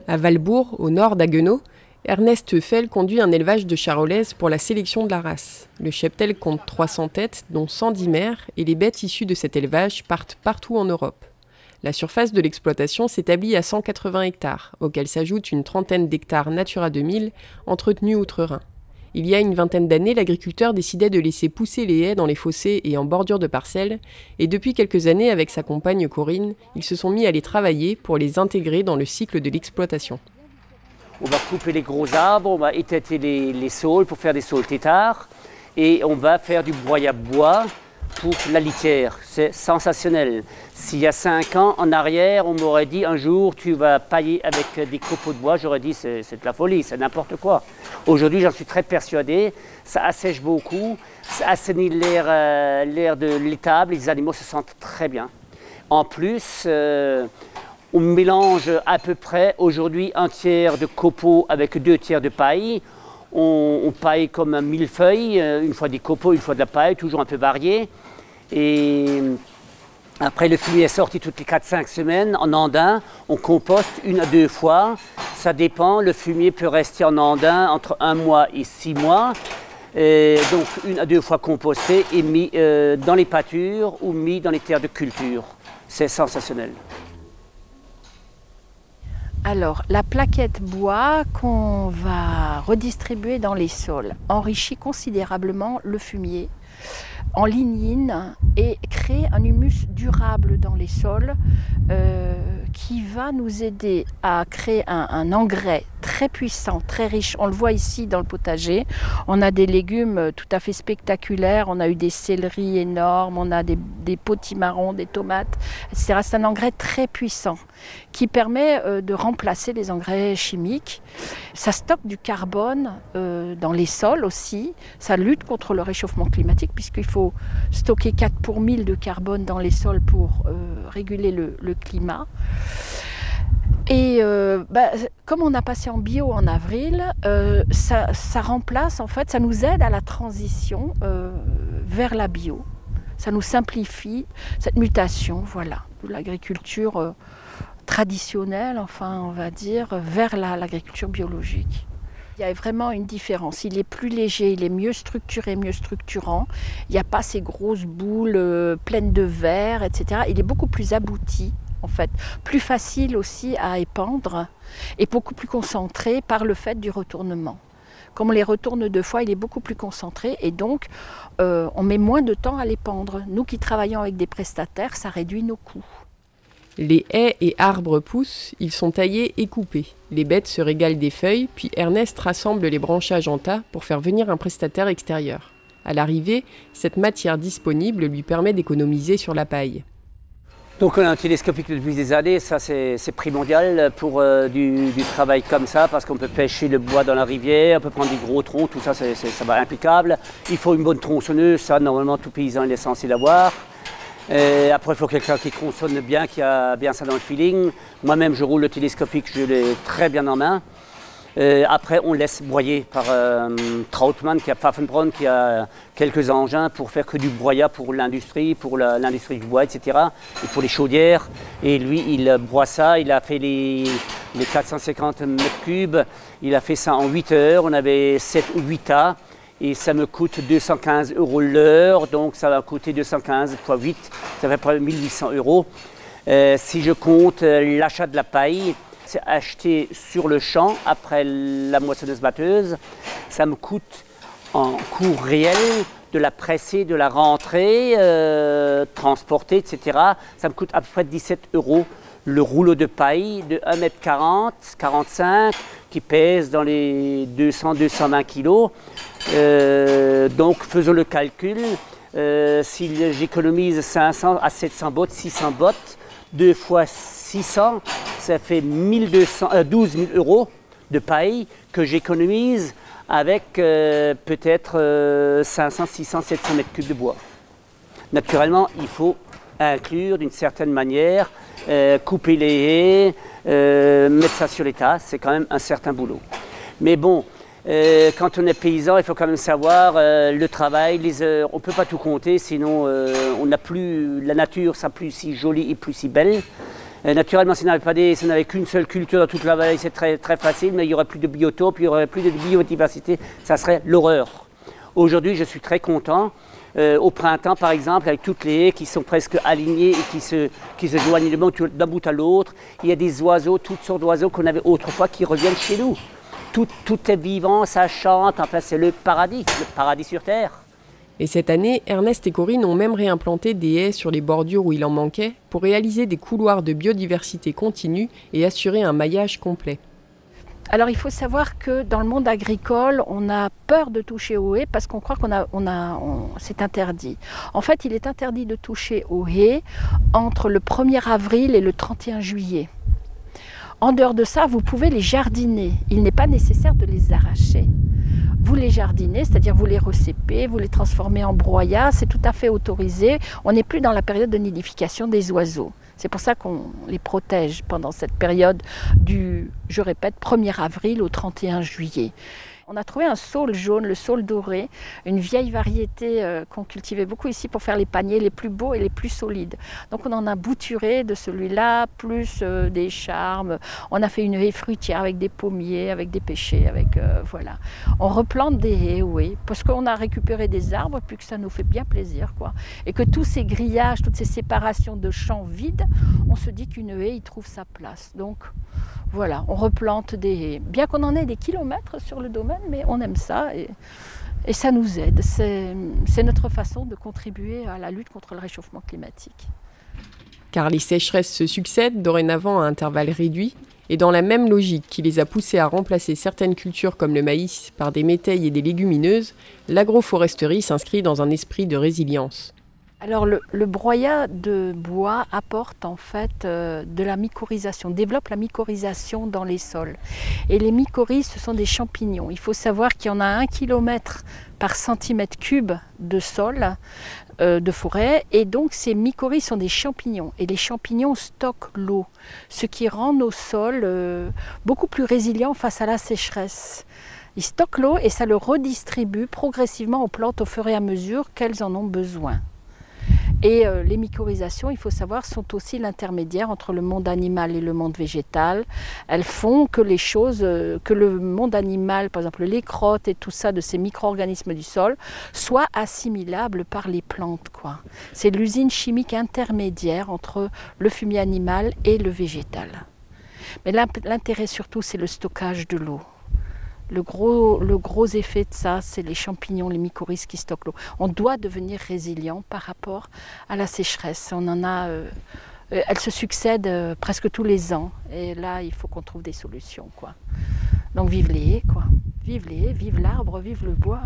À Valbourg, au nord d'Haguenau, Ernest Eufel conduit un élevage de charolaises pour la sélection de la race. Le cheptel compte 300 têtes, dont 110 mères, et les bêtes issues de cet élevage partent partout en Europe. La surface de l'exploitation s'établit à 180 hectares, auxquels s'ajoute une trentaine d'hectares Natura 2000 entretenus outre-Rhin. Il y a une vingtaine d'années, l'agriculteur décidait de laisser pousser les haies dans les fossés et en bordure de parcelles, et depuis quelques années, avec sa compagne Corinne, ils se sont mis à les travailler pour les intégrer dans le cycle de l'exploitation. On va couper les gros arbres, on va étêter les saules pour faire des saules têtards, et on va faire du broyat bois pour la litière. C'est sensationnel. S'il y a 5 ans en arrière, on m'aurait dit un jour tu vas pailler avec des copeaux de bois, j'aurais dit c'est de la folie, c'est n'importe quoi. Aujourd'hui, j'en suis très persuadé, ça assèche beaucoup, ça assainit l'air de l'étable, les animaux se sentent très bien. En plus, on mélange à peu près aujourd'hui 1/3 de copeaux avec 2/3 de paille. On paille comme un millefeuille, une fois des copeaux, une fois de la paille, toujours un peu varié. Et après, le fumier est sorti toutes les 4-5 semaines en andin. On composte 1 à 2 fois. Ça dépend, le fumier peut rester en andin entre 1 mois et 6 mois. Et donc 1 à 2 fois composté et mis dans les pâtures ou mis dans les terres de culture. C'est sensationnel. Alors, la plaquette bois qu'on va redistribuer dans les sols enrichit considérablement le fumier en lignine et crée un humus durable dans les sols qui va nous aider à créer un engrais très puissant, très riche. On le voit ici dans le potager. On a des légumes tout à fait spectaculaires. On a eu des céleris énormes, on a des potimarrons, des tomates, etc. C'est un engrais très puissant qui permet de remplacer les engrais chimiques. Ça stocke du carbone dans les sols aussi. Ça lutte contre le réchauffement climatique puisqu'il faut stocker 4 pour 1000 de carbone dans les sols pour réguler le climat. Et comme on a passé en bio en avril, ça remplace, en fait, ça nous aide à la transition vers la bio. Ça nous simplifie cette mutation, voilà, de l'agriculture traditionnelle, enfin, on va dire, vers l'agriculture biologique. Il y a vraiment une différence. Il est plus léger, il est mieux structuré, mieux structurant. Il n'y a pas ces grosses boules pleines de verre, etc. Il est beaucoup plus abouti, en fait. Plus facile aussi à épandre et beaucoup plus concentré par le fait du retournement. Comme on les retourne 2 fois, il est beaucoup plus concentré et donc on met moins de temps à l'épandre. Nous qui travaillons avec des prestataires, ça réduit nos coûts. Les haies et arbres poussent, ils sont taillés et coupés. Les bêtes se régalent des feuilles, puis Ernest rassemble les branchages en tas pour faire venir un prestataire extérieur. À l'arrivée, cette matière disponible lui permet d'économiser sur la paille. Donc on a un télescopique depuis des années, ça c'est primordial pour du travail comme ça parce qu'on peut pêcher le bois dans la rivière, on peut prendre des gros troncs, tout ça, ça va impeccable. Il faut une bonne tronçonneuse, ça normalement tout paysan est censé l'avoir. Après il faut quelqu'un qui tronçonne bien, qui a bien ça dans le feeling. Moi-même je roule le télescopique, je l'ai très bien en main. Après on laisse broyer par Trautmann, qui a Pfaffenbronn, qui a quelques engins pour faire que du broyat pour l'industrie du bois, etc. Et pour les chaudières. Et lui il broie ça, il a fait les 450 mètres cubes, il a fait ça en 8 heures, on avait 7 ou 8 tas. Et ça me coûte 215 € l'heure, donc ça va coûter 215 x 8, ça fait près de 1800 €. Si je compte l'achat de la paille, c'est acheté sur le champ après la moissonneuse-batteuse, ça me coûte en coût réel de la presser, de la rentrer, transporter, etc. Ça me coûte à peu près 17 € le rouleau de paille de 1,40 m, 45 qui pèse dans les 200-220 kg. Donc faisons le calcul, si j'économise 500 à 700 bottes, 600 bottes, 2 fois 600, ça fait 12 000 € de paille que j'économise avec peut-être 500, 600, 700 mètres cubes de bois. Naturellement, il faut inclure d'une certaine manière, couper les haies, mettre ça sur les tas, c'est quand même un certain boulot. Mais bon, quand on est paysan, il faut quand même savoir le travail, les heures, on ne peut pas tout compter, sinon on n'a plus, la nature sera plus si jolie et plus si belle. Naturellement, si on n'avait qu'une seule culture dans toute la vallée, c'est très, très facile, mais il n'y aurait plus de biotopes, il n'y aurait plus de biodiversité, ça serait l'horreur. Aujourd'hui, je suis très content. Au printemps, par exemple, avec toutes les haies qui sont presque alignées et qui se joignent d'un bout à l'autre, il y a des oiseaux, toutes sortes d'oiseaux qu'on avait autrefois qui reviennent chez nous. Tout est vivant, ça chante, enfin c'est le paradis sur terre. Et cette année, Ernest et Corinne ont même réimplanté des haies sur les bordures où il en manquait pour réaliser des couloirs de biodiversité continue et assurer un maillage complet. Alors il faut savoir que dans le monde agricole, on a peur de toucher aux haies parce qu'on croit c'est interdit. En fait, il est interdit de toucher aux haies entre le 1er avril et le 31 juillet. En dehors de ça, vous pouvez les jardiner. Il n'est pas nécessaire de les arracher. Vous les jardinez, c'est-à-dire vous les recépez, vous les transformez en broyat, c'est tout à fait autorisé. On n'est plus dans la période de nidification des oiseaux. C'est pour ça qu'on les protège pendant cette période du, je répète, 1er avril au 31 juillet. On a trouvé un saule jaune, le saule doré, une vieille variété qu'on cultivait beaucoup ici pour faire les paniers les plus beaux et les plus solides. Donc on en a bouturé de celui-là, plus des charmes. On a fait une haie fruitière avec des pommiers, avec des pêchers, voilà. On replante des haies, oui, parce qu'on a récupéré des arbres, puis que ça nous fait bien plaisir, quoi. Et que tous ces grillages, toutes ces séparations de champs vides, on se dit qu'une haie y trouve sa place. Donc voilà, on replante des haies. Bien qu'on en ait des kilomètres sur le domaine, mais on aime ça et ça nous aide. C'est notre façon de contribuer à la lutte contre le réchauffement climatique. Car les sécheresses se succèdent dorénavant à intervalles réduits, et dans la même logique qui les a poussés à remplacer certaines cultures comme le maïs par des métailles et des légumineuses, l'agroforesterie s'inscrit dans un esprit de résilience. Alors le broyat de bois apporte en fait de la mycorhisation, développe la mycorhisation dans les sols. Et les mycorhizes, ce sont des champignons. Il faut savoir qu'il y en a 1 km par centimètre cube de sol, de forêt. Et donc ces mycorhizes sont des champignons. Et les champignons stockent l'eau, ce qui rend nos sols beaucoup plus résilients face à la sécheresse. Ils stockent l'eau et ça le redistribue progressivement aux plantes au fur et à mesure qu'elles en ont besoin. Et les mycorhizations, il faut savoir, sont aussi l'intermédiaire entre le monde animal et le monde végétal. Elles font que les choses, que le monde animal, par exemple les crottes et tout ça de ces micro-organismes du sol, soient assimilables par les plantes, quoi. C'est l'usine chimique intermédiaire entre le fumier animal et le végétal. Mais l'intérêt surtout, c'est le stockage de l'eau. Le gros effet de ça, c'est les champignons, les mycorhizes qui stockent l'eau. On doit devenir résilient par rapport à la sécheresse. On en a, elle se succède presque tous les ans. Et là, il faut qu'on trouve des solutions, quoi. Donc vive les haies, quoi. Vive les haies, vive l'arbre, vive le bois.